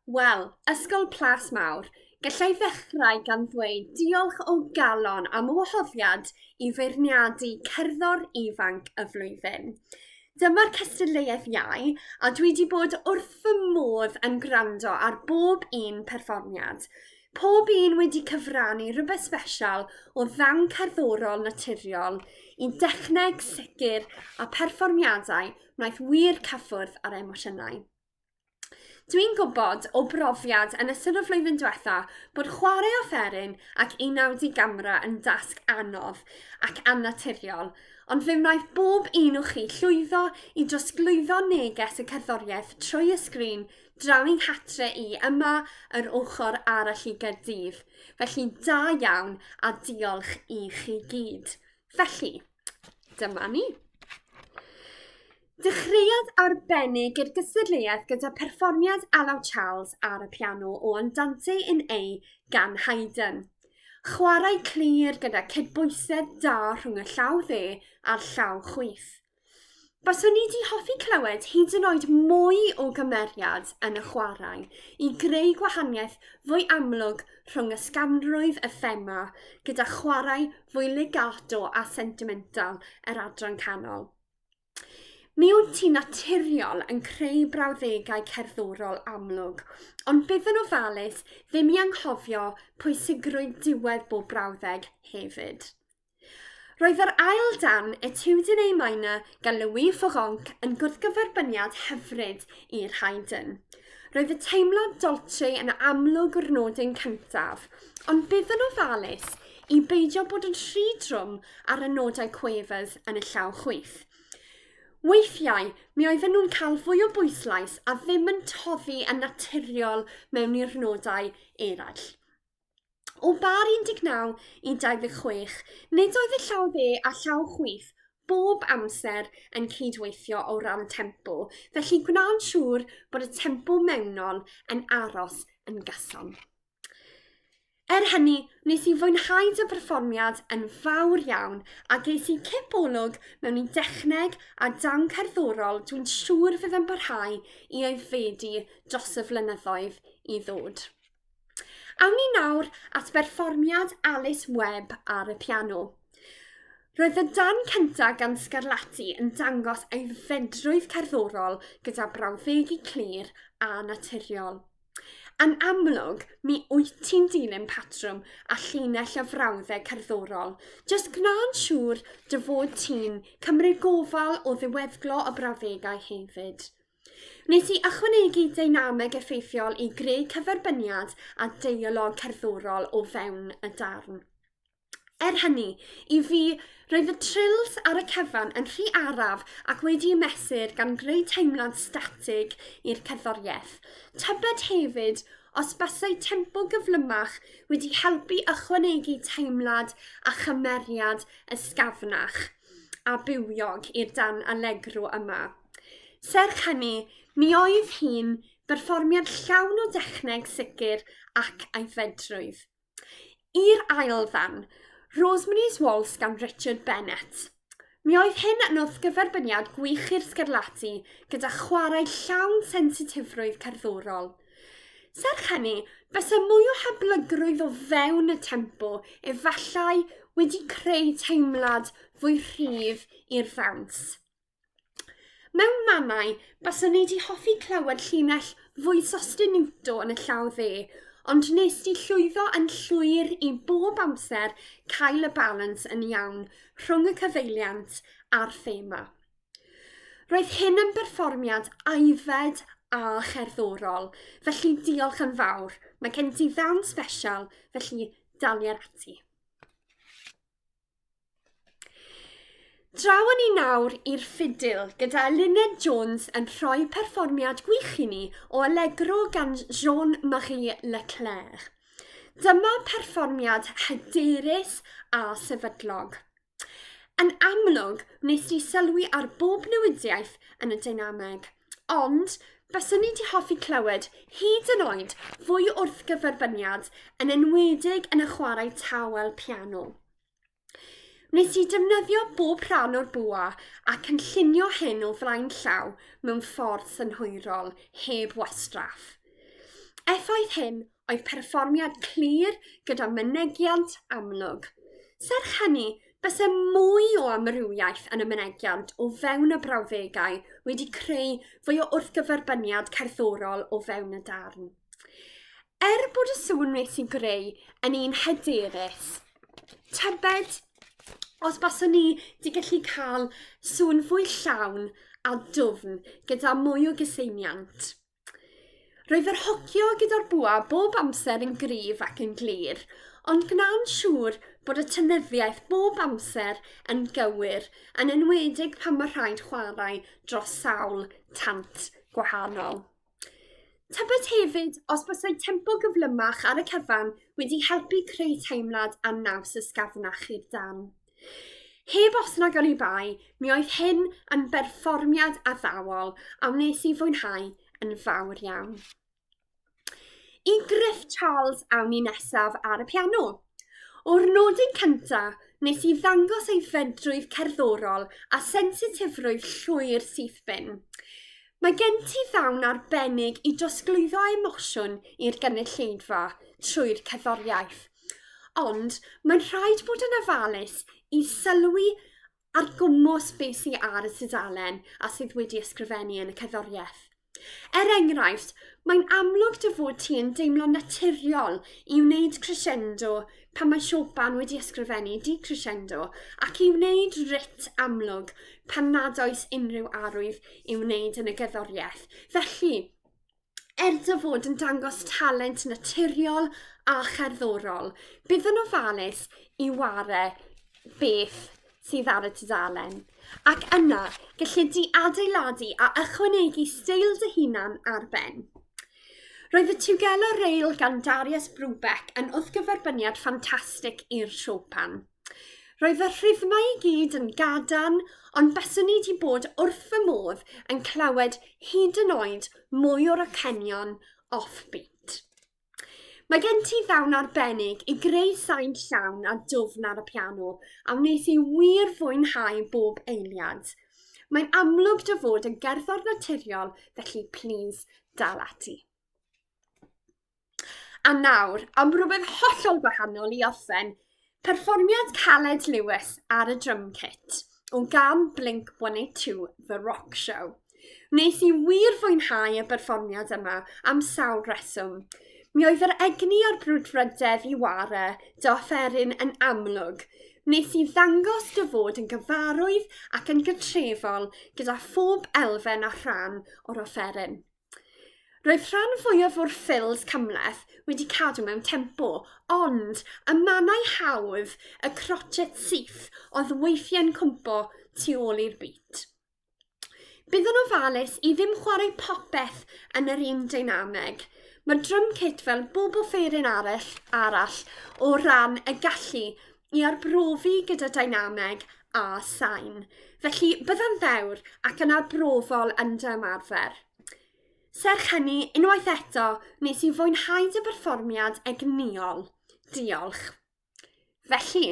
Wel, Ysgol Plasmawr, gallai ddechrau gan ddweud diolch o galon am y wahoddiad i feirniadu cerddor ifanc y flwyddyn. Dyma'r cystadleuaeth iau, a dwi wedi bod wrth fy modd yn gwrando ar bob un perfformiad. Pob un wedi cyfrannu rhywbeth sbesial o ddawn cerddorol naturiol i dechneg sicr a perfformiadau wnaeth wir cyffwrdd ar emosiynau. Dwi'n gwybod o brofiad yn ystod y flwyddyn diwetha bod chwarae offeryn ac unawdu gamra yn dasg anodd ac annaturiol, ond fe wnaeth bob un o chi llwyddo i drosglwyddo neges y cerddoriaeth trwy y sgrin draw i'n hatre i yma yr ochr arall i Gaerdydd. Felly da iawn a diolch i chi gyd. Felly, dyma ni. Dechreuodd arbennig i'r gystadleuaeth gyda perfformiad Alaw Charles ar y piano o Andante in A gan Haydn. Chwarae clir gyda cydbwysedd da rhwng y llaw dde a'r llaw chwith. Baswn i wedi hoffi clywed hyd yn oed mwy o gymeriad yn y chwarae i greu gwahaniaeth fwy amlwg rhwng ysgamrwydd y thema gyda chwarae fwy legato a sentimental yr adran canol. Mi wyt ti naturiol yn creu brawddegau cerddorol amlwg, ond bydd yn ofalus ddim i anghofio pwysigrwydd diwedd bob brawddeg hefyd. Roedd yr ail dan Etude in A minor gan Louis Foronc yn gwrthgyferbyniad hyfryd i'r Haydn. Roedd y teimlad dolce yn amlwg o'r nodyn cyntaf, ond bydd yn ofalus i beidio bod yn rhy drwm ar y nodau quavers yn y llaw chwith. Weithiau, mi oedden nhw'n cael fwy o bwyslais a ddim yn toddi yn naturiol mewn i'r nodau eraill. O bar 19 i 26, nid oedd y llaw dde a llaw chwith bob amser yn cydweithio o ran tempo, felly gwna'n siŵr bod y tempo mewnol yn aros yn gyson. Hynny, nes i fwynhau dy perfformiad yn fawr iawn a ges i cip olwg mewn i dechneg a dawn cerddorol dwi'n siŵr fydd yn barhau i aeddfedu dros y flynyddoedd i ddod. Awn ni nawr at berfformiad Alice Webb ar y piano. Roedd y dan cyntaf gan Scarlatti yn dangos aeddfedrwydd cerddorol gyda brawddegi clir a naturiol. Yn amlwg, mi wyt ti'n dilyn patrwm a llinell y frawddau cerddorol, jyst gwna'n siŵr dy fod ti'n cymryd gofal o ddiweddglo o brawddegau hefyd. Nes i ychwanegu dynameg effeithiol i greu cyferbyniad a deialog cerddorol o fewn y darn. Hynny, i fi, roedd y trills ar y cyfan yn rhy araf ac wedi'i mesur gan greu teimlad statig i'r cerddoriaeth. Tybed hefyd, os bysau tempo gyflymach wedi helpu ychwanegu teimlad a chymeriad ysgafnach a bywiog i'r dan allegro yma. Serch hynny, mi oedd hi'n berfformiad llawn o dechneg sicr ac aeddfedrwydd. I'r ail ddan, Rosemary's Waltz gan Richard Bennett. Mi oedd hyn yn wrthgyferbyniad gwych i'r Scarlatti gyda chwarae llawn sensitifrwydd cerddorol. Serch hynny, bysa mwy o hyblygrwydd o fewn y tempo efallai wedi creu teimlad fwy rhydd i'r ddawns. Mewn mannau, byswn ni wedi hoffi clywed llinell fwy sostenuto yn y llaw dde, ond nes di llwyddo yn llwyr i bob amser cael y balans yn iawn rhwng y cyfeiliant a'r thema. Roedd hyn yn berfformiad aeddfed a cherddorol, felly diolch yn fawr. Mae gen ti ddawn sbesial, felly dalier ati. Draw ni nawr i'r ffidil gyda Lynette Jones yn rhoi perfformiad gwych i ni o allegro gan Jean-Marie Leclerc. Dyma perfformiad hyderus a sefydlog. Yn amlwg, wnes i sylwi ar bob newidiaeth yn y dynameg, ond byswn i wedi hoffi clywed hyd yn oed fwy wrthgyferbyniad yn enwedig yn y chwarae tawel piano. Wnes i defnyddio bob rhan o'r bwa ac yn llunio hyn o flaen llaw mewn ffordd synhwyrol, heb wastraff. Effaith hyn oedd perfformiad clir gyda mynegiant amlwg. Serch hynny, byse mwy o amrywiaeth yn y mynegiant o fewn y brawddegau wedi creu fwy o wrthgyferbyniad cerddorol o fewn y darn. Bod y sŵn wnes i greu yn un hyderus, tybed os baswn ni wedi gallu cael sŵn fwy llawn a dwfn gyda mwy o gyseiniant. Roedd yr hocio gyda'r bwa bob amser yn gryf ac yn glir, ond gwna'n siŵr bod y tynyddiaeth bob amser yn gywir, yn enwedig pan mae rhaid chwarae dros sawl tant gwahanol. Tybed hefyd os bysau tempo gyflymach ar y cyfan wedi helpu creu teimlad a naws ysgafnach i'r dan. Heb os nag o'n i bai, mi oedd hyn yn berfformiad addawol a wnes i fwynhau yn fawr iawn. I Gruff Charles awn ni nesaf ar y piano. O'r nodyn cyntaf, wnes i ddangos ei fedrwydd cerddorol a sensitifrwydd llwyr syth bin. Mae gen ti ddawn arbennig i drosglwyddo emosiwn i'r gynulleidfa trwy'r cerddoriaeth. Ond mae'n rhaid bod yn ofalus i sylwi ar gwmws beth sydd ar y tudalen a sydd wedi ysgrifennu yn y cerddoriaeth. Enghraifft, mae'n amlwg dy fod ti yn deimlo naturiol i wneud crescendo pan mae Chopin wedi ysgrifennu decrescendo ac i wneud rit amlwg pan nad oes unrhyw arwydd i wneud yn y gerddoriaeth. Felly, dy fod yn dangos talent naturiol a cherddorol, bydd yn ofalus i ware beth sydd ar y tudalen. Ac yna, gallu di adeiladu a ychwanegu steil dy hunan ar ben. Roedd y tiwgelo reil gan Darius Brubeck yn wrthgyferbyniad ffantastig i'r Chopin. Roedd y rhythmau i gyd yn gadarn, ond byswn ni wedi bod wrth fy modd yn clywed hyd yn oed mwy o'r acenion offbeat. Mae gen ti ddawn arbennig i greu sain llawn a dwfn ar y piano a wnes i wir fwynhau bob eiliad. Mae'n amlwg dy fod yn gerddor naturiol, felly plis dal ati. A nawr, am rhywbeth hollol gwahanol i orffen, perfformiad Caled Lewis ar y drum kit o gan Blink-182 The Rock Show. Wnes i wir fwynhau y perfformiad yma am sawl reswm. Mi oedd yr egni o'r brwdfrydedd i ware dy offeryn yn amlwg. Wnes i ddangos dy fod yn gyfarwydd ac yn gytrefol gyda phob elfen a rhan o'r offeryn. Roedd rhan fwyaf o'r ffils cymleth wedi cadw mewn tempo, ond y mannau hawdd, y crotchet syth oedd weithiau'n cwmpo tu ôl i'r beat. Bydd yn ofalus i ddim chwarae popeth yn yr un dynameg. Mae drum kit fel bob offeryn arall o ran y gallu i arbrofi gyda dynameg a sain. Felly byddai'n ddewr ac yn arbrofol yn dy ymarfer. Serch hynny, unwaith eto, wnes i fwynhau dy berfformiad egniol. Diolch. Felly,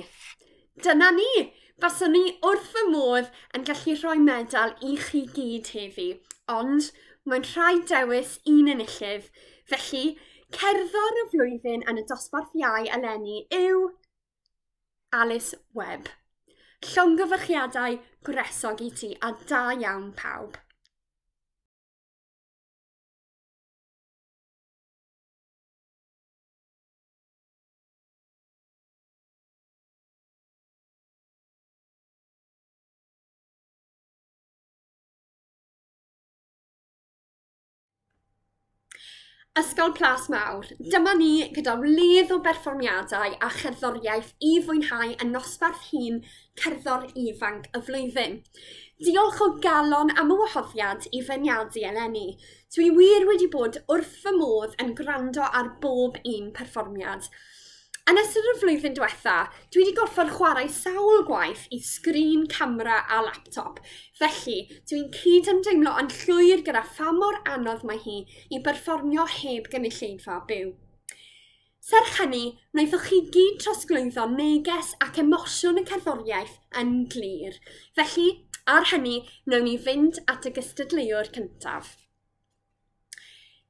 dyna ni. Baswn ni wrth fy modd yn gallu rhoi medal i chi gyd heddi, ond mae'n rhaid dewis un enillydd. Felly, cerddor y flwyddyn yn y dosbarth iau eleni yw Alice Webb. Llongyfarchiadau gwresog i ti a da iawn pawb. Ysgol Plas Mawr, dyma ni gyda wledd o berfformiadau a cherddoriaeth i fwynhau y nosbarth hŷn cerddor ifanc y flwyddyn. Diolch o galon am y wahoddiad i feirniadu eleni. Dwi wir wedi bod wrth fy modd yn gwrando ar bob un perfformiad. Yn ystod y flwyddyn diwetha, dwi wedi gorfod chwarae sawl gwaith i sgrin, camera a laptop. Felly, dwi'n cyd-ymdeimlo yn llwyr gyda pha mor anodd mae hi i berfformio heb gynulleidfa byw. Serch hynny, wnaethoch chi gyd trosglwyddo neges ac emosiwn y cerddoriaeth yn glir. Felly, ar hynny, wnawn ni fynd at y gystadleuwr cyntaf.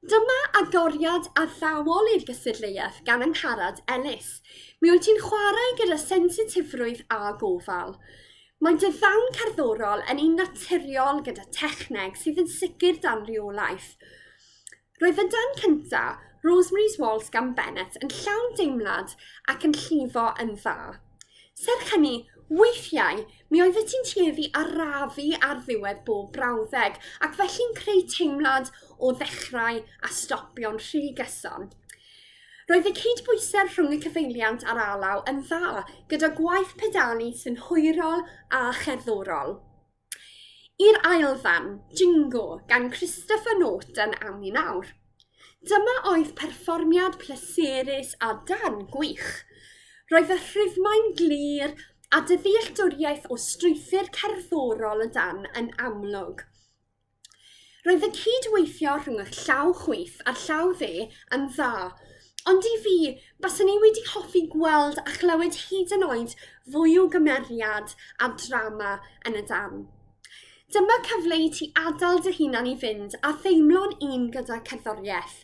Dyma agoriad addawol i'r gystadleuaeth gan Angharad Ellis. Mi wyt ti'n chwarae gyda sensitifrwydd a gofal. Mae dy ddawn cerddorol yn un naturiol gyda techneg sydd yn sicr dan reolaeth. Roedd y dan cyntaf, Rosemary's Waltz gan Bennett, yn llawn deimlad ac yn llifo yn dda. Serch hynny, weithiau, mi oedd ti'n tueddu arafu ar ddiwedd bob brawddeg ac felly'n creu teimlad o ddechrau a stopio'n rhy gyson. Roedd y cydbwysau rhwng y cyfeiliant a'r alaw yn dda gyda gwaith pedalu sy'n hwyrol a cherddorol. I'r ail ddan, Jingo, gan Christopher Norton am i nawr. Dyma oedd perfformiad pleserus a dan gwych. Roedd y rhythmau'n glir a dy ddealltwriaeth o strwythur cerddorol y dan yn amlwg. Roedd y cydweithio rhwng y llaw chwith a'r llaw dde yn dda, ond i fi, baswn i wedi hoffi gweld a chlywed hyd yn oed fwy o gymeriad a drama yn y dan. Dyma cyfle i ti adael dy hunan i fynd a theimlo'n un gyda cerddoriaeth.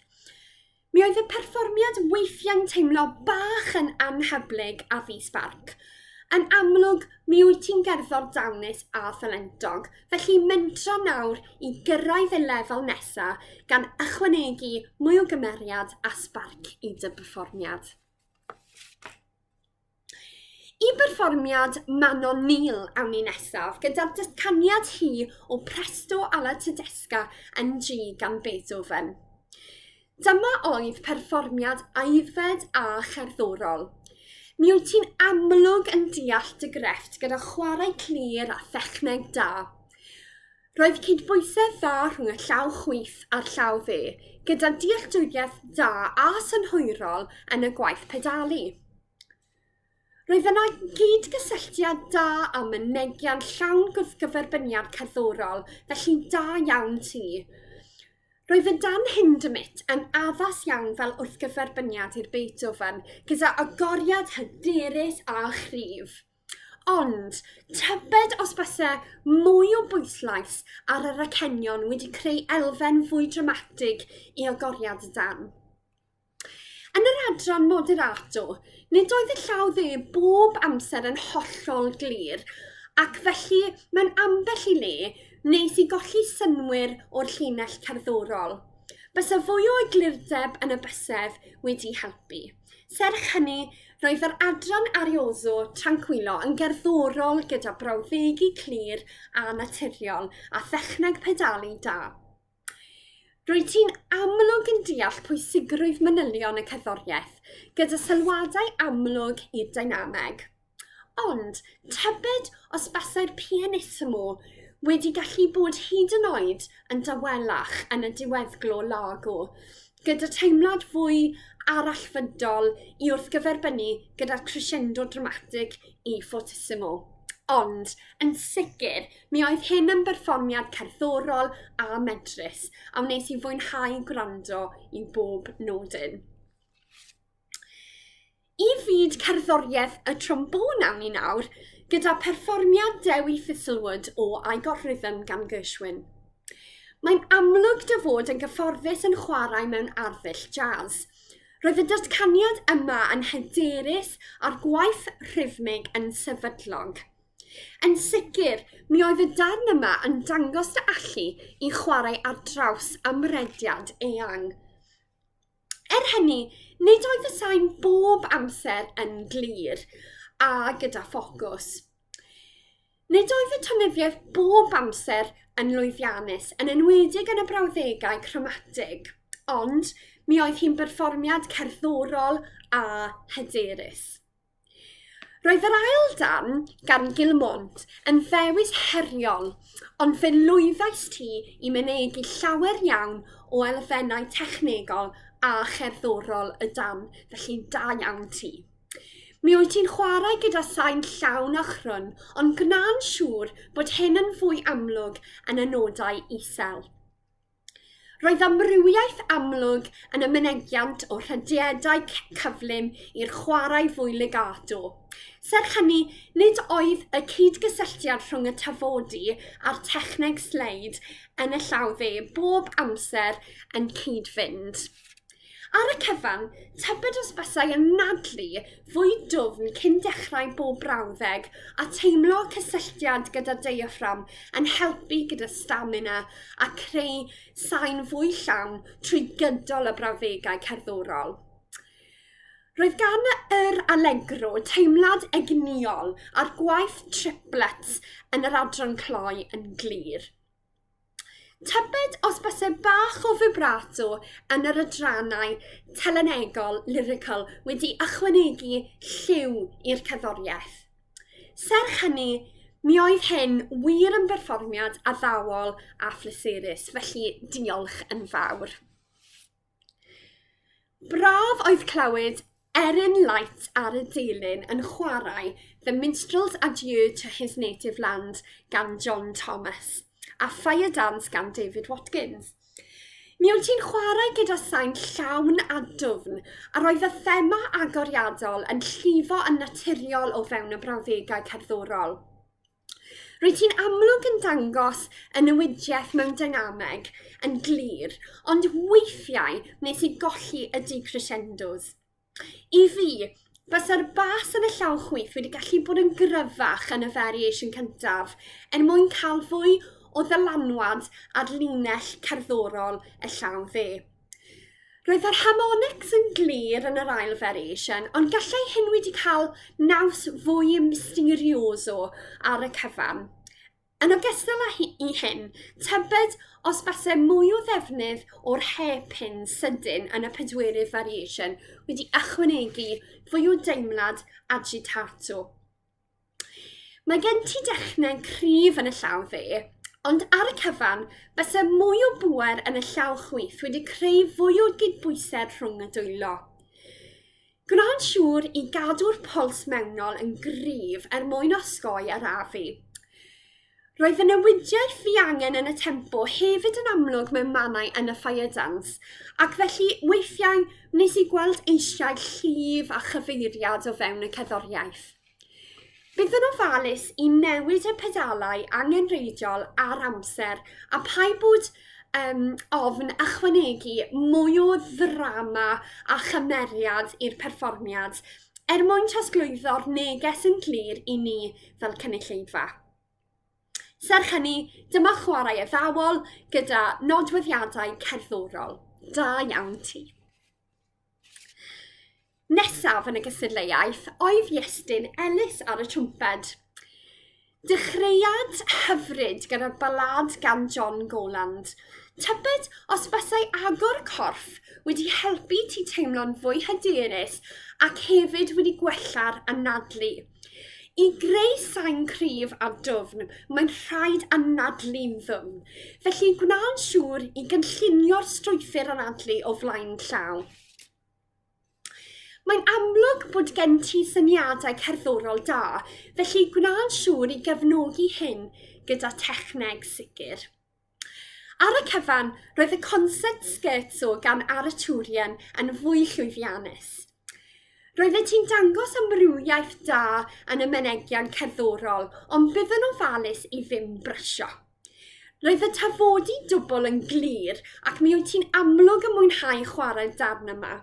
Mi oedd y perfformiad weithiau'n teimlo bach yn anhyblyg a ddisbarc. Yn amlwg, mi wyt ti'n gerddor dawnus a thalentog, felly mentra nawr i gyrraedd y lefel nesaf gan ychwanegu mwy o gymeriad a sbarc i dy perfformiad. I berfformiad Manon Neil awn ni nesaf gyda'r datganiad hi o Presto alla Tedesca yn G gan Beethoven. Dyma oedd perfformiad aeddfed a cherddorol. Mi wyt ti'n amlwg yn deall dy grefft gyda chwarae clir a thechneg da. Roedd cydbwysau dda rhwng y llaw chwith a'r llaw dde, gyda dealltwriaeth da a synhwyrol yn y gwaith pedalu. Roedd yna gydgysylltiad da a mynegion llawn gwrthgyferbyniad cerddorol, felly da iawn ti. Roedd y Dan Hindemith yn addas iawn fel wrthgyferbyniad i'r Beethoven, gyda agoriad hyderus a chrif. Ond, tybed os bysau mwy o bwyslais ar yr acenion wedi creu elfen fwy dramatig i agoriad y Dan. Yn yr adran moderato, nid oedd y llaw dde bob amser yn hollol glir, ac felly mewn ambell i le, nes i golli synwyr o'r llinell cerddorol. Bysa fwy o eglurdeb yn y bysedd wedi helpu. Serch hynny, roedd yr adran arioso tranquilo yn gerddorol gyda brawddegi clir a naturiol a thechneg pedalu da. Roedd ti'n amlwg yn deall pwysigrwydd manylion y cerddoriaeth, gyda sylwadau amlwg i'r dynameg. Ond, tybed os bysau'r pianissimo wedi gallu bod hyd yn oed yn dawelach yn y diweddglo lago, gyda teimlad fwy arallfydol i wrthgyferbynnu gyda'r crescendo dramatig i fortissimo. Ond, yn sicr, mi oedd hyn yn berfformiad cerddorol a medrus, a wnes i fwynhau gwrando i bob nodyn. I fyd cerddoriaeth y trombôn awn ni nawr, gyda perfformiad Dewi Thistlewood o I Got Rhythm gan Gershwin. Mae'n amlwg dy fod yn gyfforddus yn chwarae mewn arddull jazz. Roedd y datganiad yma yn hyderus a'r gwaith rhythmig yn sefydlog. Yn sicr, mi oedd y darn yma yn dangos dy allu i chwarae ar draws amrediad eang. Hynny, nid oedd y sain bob amser yn glir a gyda ffocws. Nid oedd y tonyddiaeth bob amser yn lwyddiannus, yn enwedig yn y brawddegau chromatig, ond mi oedd hi'n berfformiad cerddorol a hyderus. Roedd yr ail dan gan Gilmont yn ddewis heriol, ond fe lwyddais ti i mynegu llawer iawn o elfennau technegol a cherddorol y dan, felly da iawn ti. Mi wyt ti'n chwarae gyda sain llawn a chrwn, ond gwna'n siŵr bod hyn yn fwy amlwg yn y nodau isel. Roedd amrywiaeth amlwg yn y mynegiant o rhediadau cyflym i'r chwarae fwy legato. Serch hynny, nid oedd y cydgysylltiad rhwng y tafodi a'r techneg sleid yn y llaw dde bob amser yn cyd-fynd. Ar y cyfan, tybed os bysau yn nadlu fwy dwfn cyn dechrau bob brawddeg a teimlo cysylltiad gyda diaphragm yn helpu gyda stamina a creu sain fwy llawn trwy gydol y brawddegau cerddorol. Roedd gan yr Allegro teimlad egnïol a'r gwaith triplets yn yr adran cloi yn glir. Tybed os bysau bach o vibrato yn yr adrannau telenegol lyrical wedi ychwanegu lliw i'r cerddoriaeth. Serch hynny, mi oedd hyn wir yn berfformiad addawol a phlyserus, felly diolch yn fawr. Braf oedd clywed Erin Light ar y delyn yn chwarae The Minstrel's Adieu to His Native Land gan John Thomas a Fire Dance gan David Watkins. Mi wyt ti'n chwarae gyda sain llawn a dwfn a roedd y thema agoriadol yn llifo yn naturiol o fewn y brawddegau cerddorol. Roedd ti'n amlwg yn dangos y newidiaeth mewn dynameg yn glir, ond weithiau wnes i golli y decrescendos. I fi, bysa'r bas yn y llaw chwith wedi gallu bod yn gryfach yn y variation cyntaf mwyn cael fwy o ddylanwad ar linell cerddorol y llaw dde. Roedd yr harmonics yn glir yn yr ail variation, ond gallai hyn wedi cael naws fwy mysterioso ar y cyfan. Yn ogystal â i hyn, tybed os bysau mwy o ddefnydd o'r hairpin sydyn yn y pedwerydd variation wedi ychwanegu fwy o deimlad agitato. Mae gen ti dechneg cryf yn y llaw dde, ond ar y cyfan, bysau mwy o bwer yn y llaw chwith wedi creu fwy o gydbwysedd rhwng y dwylo. Gwna'n siŵr i gadw'r pols mewnol yn gryf mwyn osgoi yr afu. Roedd y newidiaeth fi angen yn y tempo hefyd yn amlwg mewn mannau yn y fire dance, ac felly weithiau wnes i gweld eisiau llif a chyfeiriad o fewn y cerddoriaeth. Bydd yn ofalus i newid y pedalau angenreidiol ar amser a pai bod ofn ychwanegu mwy o ddrama a chymeriad i'r perfformiad mwyn trosglwyddo'r neges yn glir i ni fel cynulleidfa. Serch hynny, dyma chwarae addawol gyda nodweddiadau cerddorol. Da iawn ti. Nesaf yn y gystadleuaeth, oedd Iestyn Ellis ar y trwmped. Dechreuad hyfryd gyda'r balad gan John Goland. Tybed os bysau agor corff wedi helpu ti teimlo'n fwy hyderus ac hefyd wedi gwella'r anadlu. I greu sain cryf a dwfn, mae'n rhaid anadlu'n ddwm. Felly gwna'n siŵr i gynllunio'r strwythur anadlu o flaen llaw. Mae'n amlwg bod gen ti syniadau cerddorol da, felly gwna'n siŵr i gefnogi hyn gyda techneg sicr. Ar y cyfan, roedd y concert scherzo gan Araturian yn fwy llwyddiannus. Roeddet ti'n dangos amrywiaeth da yn y mynegion cerddorol, ond bydd yn ofalus i ddim brysio. Roedd y tafodi dwbl yn glir ac mi wyt ti'n amlwg yn mwynhau chwarae'r darn yma.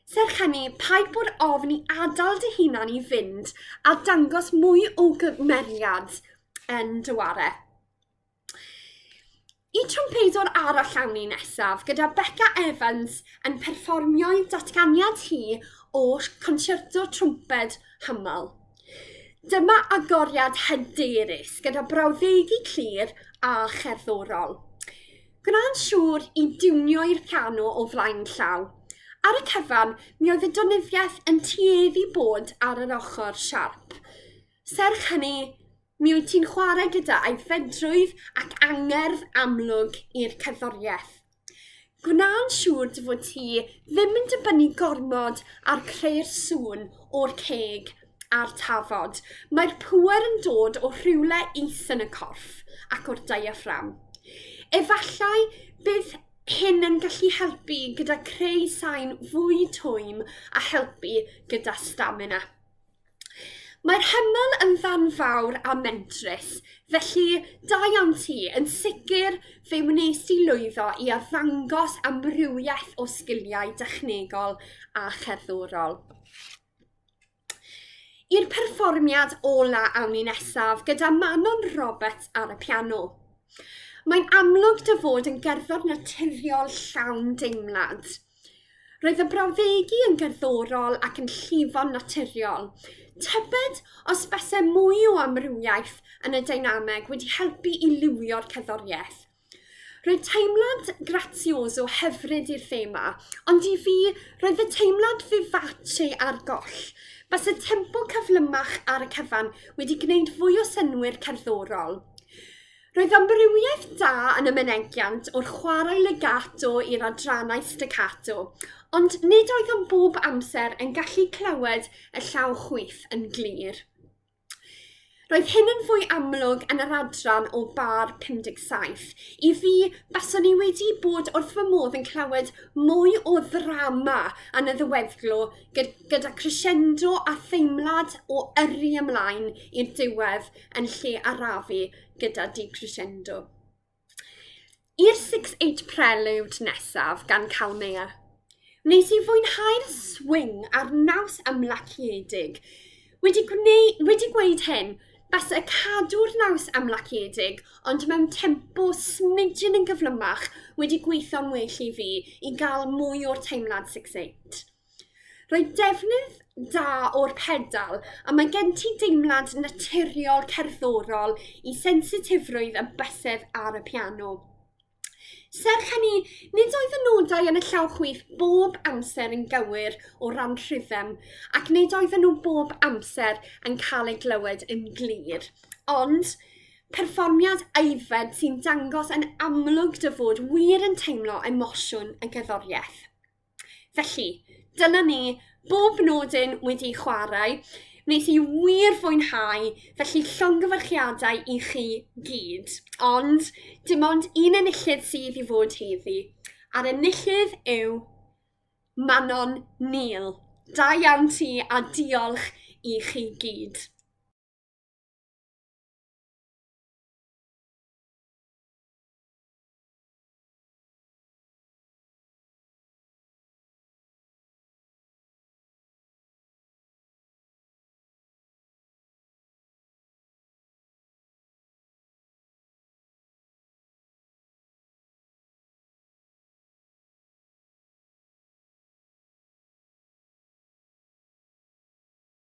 Serch hynny, paid bod ofn i adael dy hunan i fynd a dangos mwy o gymeriad yn dyware. I trwmpedwr arall awn ni nesaf gyda Becca Evans yn perfformio'i datganiad hi o concerto trwmped hymyl. Dyma agoriad hyderus gyda brawddegi clir a cherddorol. Gwna'n siŵr i diwnio i'r piano o flaen llaw. Ar y cyfan, mi oedd y donyddiaeth yn tueddu bod ar yr ochr siarp. Serch hynny, mi wyt ti'n chwarae gyda aeddfedrwydd ac angerdd amlwg i'r cerddoriaeth. Gwna'n siŵr dy fod ti ddim yn dibynnu gormod ar creu'r sŵn o'r ceg a'r tafod. Mae'r pŵer yn dod o rhywle is yn y corff ac o'r diaphragm. Efallai bydd hyn yn gallu helpu gyda creu sain fwy twym a helpu gyda stamina. Mae'r hymyl yn ddanfawr a mentrus, felly da iawn ti yn sicr fe wnes ti lwyddo i arddangos amrywiaeth o sgiliau dechnegol a cherddorol. I'r perfformiad ola awn ni nesaf gyda Manon Roberts ar y piano. Mae'n amlwg dy fod yn gerddor naturiol llawn deimlad. Roedd y brawddegi yn gerddorol ac yn llifo'n naturiol. Tybed os besau mwy o amrywiaeth yn y dynameg wedi helpu i liwio'r cerddoriaeth. Roedd teimlad grazioso hyfryd i'r thema, ond i fi roedd y teimlad vivace ar goll. Bas y tempo cyflymach ar y cyfan wedi gwneud fwy o synwyr cerddorol. Roedd amrywiaeth da yn y mynegiant o'r chwarae legato i'r adrannau staccato, ond nid oedd yn bob amser yn gallu clywed y llaw chwith yn glir. Roedd hyn yn fwy amlwg yn yr adran o bar 57. I fi, baswn ni wedi bod wrth fy modd yn clywed mwy o ddrama yn y ddiweddglo gyda crescendo a theimlad o yrru ymlaen i'r diwedd yn lle arafu gyda decrescendo. I'r 6/8 prelude nesaf gan Calmea. Wnes i fwynhau'r swing a'r naws ymlaciedig. Wedi gweud hyn, bas y cadw'r naws ymlaciedig, ond mewn tempo smidgen yn gyflymach wedi gweithio'n well i fi i gael mwy o'r teimlad 6/8. Roedd defnydd da o'r pedal a mae gen ti deimlad naturiol cerddorol i sensitifrwydd y bysedd ar y piano. Serch hynny, nid oedd y nodau yn y llaw chwith bob amser yn gywir o ran rhythm ac nid oedden nhw bob amser yn cael eu glywed yn glir. Ond, perfformiad aeddfed sy'n dangos yn amlwg dy fod wir yn teimlo emosiwn y gerddoriaeth. Felly, dyna ni, bob nodyn wedi chwarae. Wnes i wir fwynhau, felly llongyfarchiadau i chi gyd. Ond, dim ond un enillydd sydd i fod heddi. A'r enillydd yw Manon Neil. Da iawn ti a diolch i chi gyd.